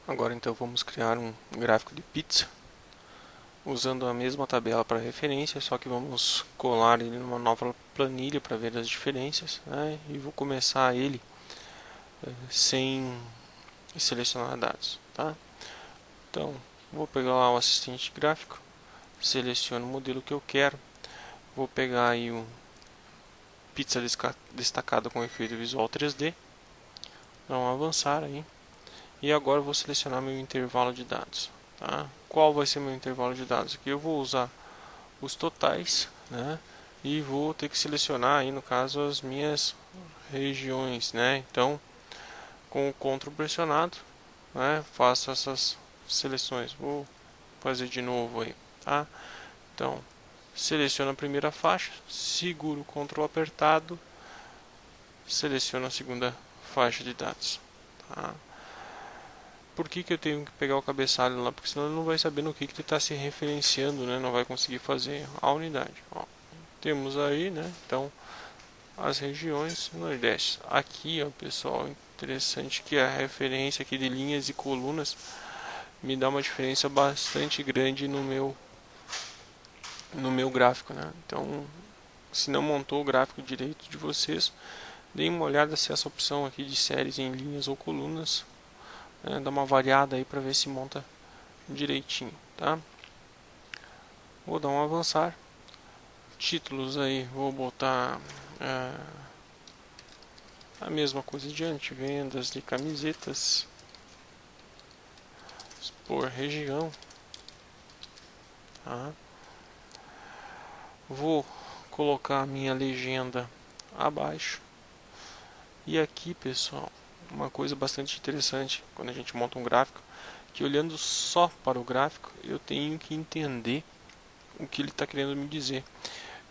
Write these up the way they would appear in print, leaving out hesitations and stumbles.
Agora então vamos criar um gráfico de pizza usando a mesma tabela para referência, só que vamos colar ele numa nova planilha para ver as diferenças, né? E vou começar ele sem selecionar dados, tá? Então vou pegar lá o assistente gráfico, seleciono o modelo que eu quero, vou pegar aí o pizza destacado com efeito visual 3D, dar um avançar aí. E agora eu vou selecionar meu intervalo de dados. Tá? Qual vai ser meu intervalo de dados? Aqui eu vou usar os totais, né? E vou ter que selecionar aí no caso as minhas regiões, né? Então, com o CTRL pressionado, né? Faço essas seleções. Vou fazer de novo aí, tá? Então, seleciono a primeira faixa, seguro o CTRL apertado, seleciono a segunda faixa de dados, tá? Por que eu tenho que pegar o cabeçalho lá? Porque senão ele não vai saber no que ele está se referenciando, né? Não vai conseguir fazer a unidade. Ó, temos aí, né? Então, as regiões Nordeste. Aqui, ó, pessoal, interessante que a referência aqui de linhas e colunas me dá uma diferença bastante grande no meu gráfico, né? Então, se não montou o gráfico direito de vocês, deem uma olhada se essa opção aqui de séries em linhas ou colunas, né? Dá uma variada aí para ver se monta direitinho, tá? Vou dar um avançar. Títulos aí, vou botar a mesma coisa de antes, vendas de camisetas por região, tá? Vou colocar a minha legenda abaixo. E aqui, pessoal, uma coisa bastante interessante quando a gente monta um gráfico, que olhando só para o gráfico, eu tenho que entender o que ele está querendo me dizer.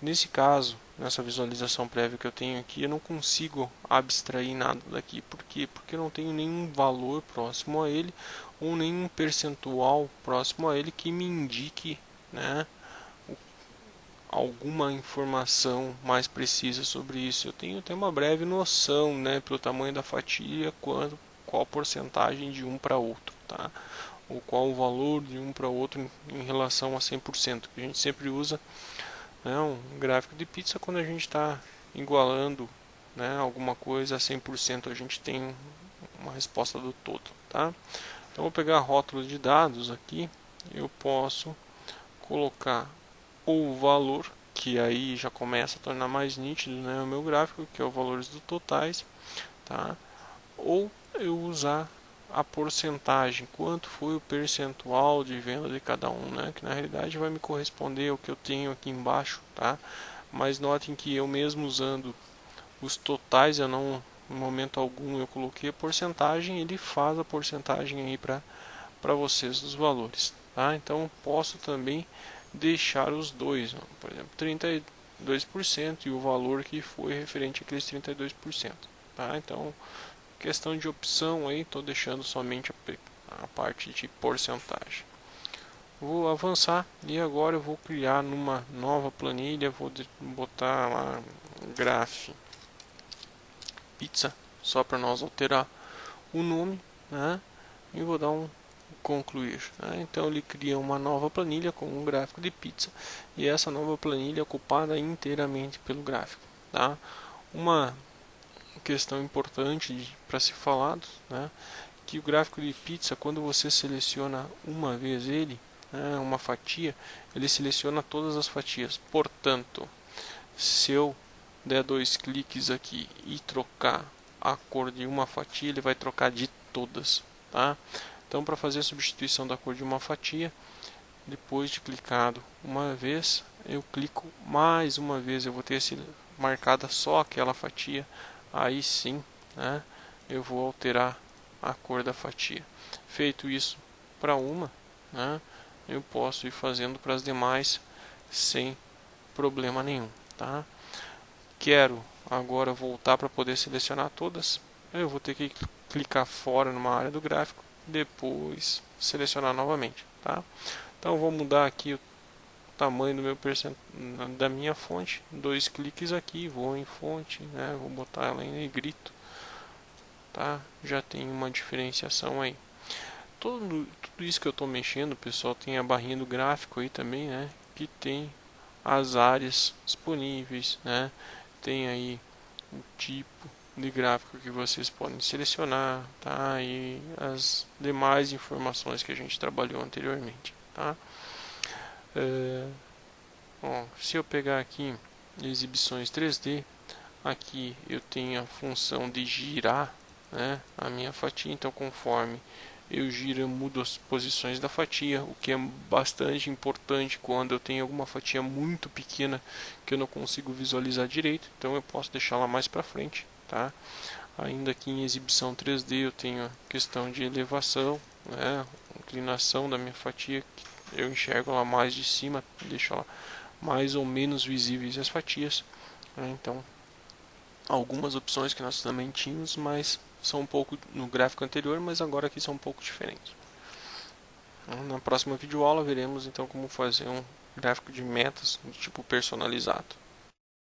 Nesse caso, nessa visualização prévia que eu tenho aqui, eu não consigo abstrair nada daqui. Por quê? Porque eu não tenho nenhum valor próximo a ele ou nenhum percentual próximo a ele que me indique, né, alguma informação mais precisa sobre isso. Eu tenho até uma breve noção, né, pelo tamanho da fatia, qual porcentagem de um para outro, tá? Ou qual o valor de um para outro em relação a 100%. A gente sempre usa, né, um gráfico de pizza quando a gente está igualando, né, alguma coisa a 100%, a gente tem uma resposta do todo, tá? Então vou pegar rótulos de dados aqui, eu posso colocar o valor, que aí já começa a tornar mais nítido, né, o meu gráfico, que é o valores do totais, tá? Ou eu usar a porcentagem, quanto foi o percentual de venda de cada um, né? Que na realidade vai me corresponder ao que eu tenho aqui embaixo, tá? Mas notem que eu mesmo usando os totais, eu não, em momento algum eu coloquei a porcentagem, ele faz a porcentagem aí para vocês dos valores, tá? Então posso também deixar os dois, por exemplo, 32% e o valor que foi referente àqueles 32%, tá? Então, questão de opção aí, estou deixando somente a parte de porcentagem. Vou avançar e agora eu vou criar numa nova planilha, vou botar lá graph pizza, só para nós alterar o nome, né? E vou dar um concluir, né? Então ele cria uma nova planilha com um gráfico de pizza e essa nova planilha é ocupada inteiramente pelo gráfico, tá? Uma questão importante para ser falado, né? Que o gráfico de pizza, quando você seleciona uma vez ele, né, uma fatia, ele seleciona todas as fatias. Portanto, se eu der dois cliques aqui e trocar a cor de uma fatia, ele vai trocar de todas, tá? Então, para fazer a substituição da cor de uma fatia, depois de clicado uma vez, eu clico mais uma vez, eu vou ter marcada só aquela fatia, aí sim, né, eu vou alterar a cor da fatia. Feito isso para uma, né, eu posso ir fazendo para as demais sem problema nenhum, tá? Quero agora voltar para poder selecionar todas, eu vou ter que clicar fora numa área do gráfico, depois selecionar novamente, tá? Então vou mudar aqui o tamanho do meu da minha fonte, dois cliques aqui, vou em fonte, né? Vou botar ela em negrito, tá? Já tem uma diferenciação aí. tudo isso que eu estou mexendo, pessoal, tem a barrinha do gráfico aí também, né? Que tem as áreas disponíveis, né? Tem aí o tipo de gráfico que vocês podem selecionar, tá? E as demais informações que a gente trabalhou anteriormente, tá? Bom, se eu pegar aqui exibições 3D, aqui eu tenho a função de girar, né, a minha fatia. Então, conforme eu giro, eu mudo as posições da fatia, o que é bastante importante quando eu tenho alguma fatia muito pequena que eu não consigo visualizar direito. Então, eu posso deixá-la mais para frente, tá? Ainda aqui em exibição 3D eu tenho a questão de elevação, né, inclinação da minha fatia, que eu enxergo ela mais de cima, deixo ela mais ou menos visíveis as fatias, né? Então, algumas opções que nós também tínhamos, mas são um pouco no gráfico anterior, mas agora aqui são um pouco diferentes. Na próxima videoaula veremos então como fazer um gráfico de metas do tipo personalizado.